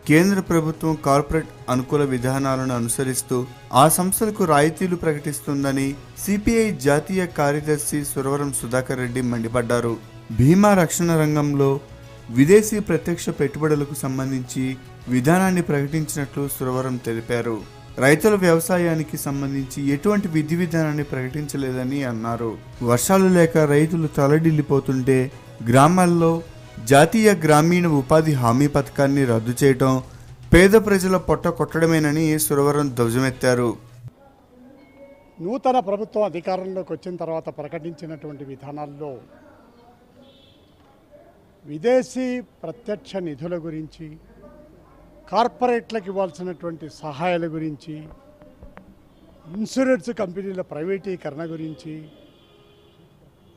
కేంద్ర ప్రభుత్వం కార్పొరేట్ అనుకూల విధానాలను అనుసరిస్తూ ఆ సంస్థలకు రాయితీలు ప్రకటిస్తుందని సిపిఐ జాతీయ కార్యదర్శి సురవరం సుధాకర్ రెడ్డి మండిపడ్డారు. బీమా రక్షణ రంగంలో విదేశీ ప్రత్యక్ష పెట్టుబడులకు సంబంధించి విధానాన్ని ప్రకటించినట్లు సురవరం తెలిపారు. రైతుల వ్యవసాయానికి సంబంధించి ఎటువంటి విధి విధానాన్ని ప్రకటించలేదని అన్నారు. వర్షాలు లేక రైతులు తలడిల్లిపోతుంటే గ్రామాల్లో జాతీయ గ్రామీణ ఉపాధి హామీ పథకాన్ని రద్దు చేయడం పేద ప్రజల పొట్ట కొట్టడమేనని సురవరం ధ్వజమెత్తారు. నూతన ప్రభుత్వం అధికారంలోకి వచ్చిన తర్వాత ప్రకటించినటువంటి విధానాల్లో విదేశీ ప్రత్యక్ష నిధుల గురించి, కార్పొరేట్లకు ఇవ్వాల్సినటువంటి సహాయాల గురించి, ఇన్సూరెన్స్ కంపెనీల ప్రైవేటీకరణ గురించి,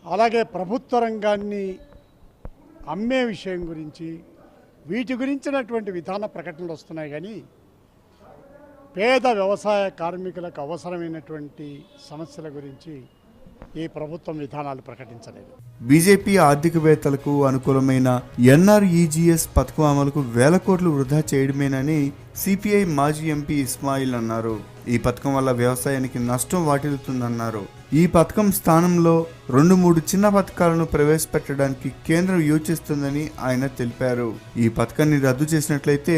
అలాగే ప్రభుత్వ రంగాన్ని అమ్మే విషయం గురించి, వీటి గురించినటువంటి విధాన ప్రకటనలు వస్తున్నాయి. కానీ పేద వ్యవసాయ కార్మికులకు అవసరమైనటువంటి సమస్యల గురించి ఈ ప్రభుత్వం విధానాలు ప్రకటించలేదు. బీజేపీ ఆర్థికవేత్తలకు అనుకూలమైన ఎన్ఆర్ఈజీఎస్ పథకం అమలుకు వేల కోట్లు వృధా చేయడమేనని సిపిఐ మాజీ ఎంపీ ఇస్మాయిల్ అన్నారు. ఈ పథకం వల్ల వ్యవసాయానికి నష్టం వాటిల్లుతుందన్నారు. ఈ పథకం స్థానంలో 2-3 చిన్న పథకాలను ప్రవేశపెట్టడానికి కేంద్రం యోచిస్తుందని ఆయన తెలిపారు. ఈ పథకాన్ని రద్దు చేసినట్లయితే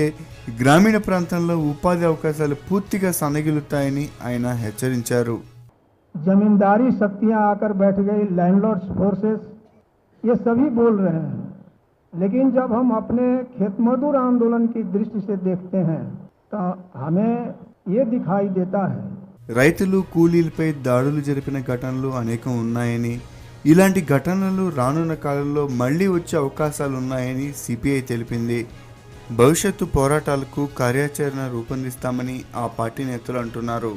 గ్రామీణ ప్రాంతంలో ఉపాధి అవకాశాలు పూర్తిగా సన్నగిల్లుతాయని ఆయన హెచ్చరించారు. जमींदारी शक्तियां आकर बैठ गई, लैंडलॉर्ड्स फोर्सेस, ये सभी बोल रहे हैं, लेकिन जब हम अपने खेत मजदूर आंदोलन की दृष्टि से देखते हैं तो हमें ये दिखाई देता है. రైతులు కూలీలపై దాడులు జరిపిన ఘటనలు అనేకం ఉన్నాయని, ఇలాంటి ఘటనలు రానున్న కాలంలో మళ్లీ వచ్చే అవకాశాలు ఉన్నాయని సిపిఐ తెలిపింది. భవిష్యత్తు పోరాటాలకు కార్యాచరణ రూపొందిస్తామని ఆ పార్టీ నేతలు అంటున్నారు.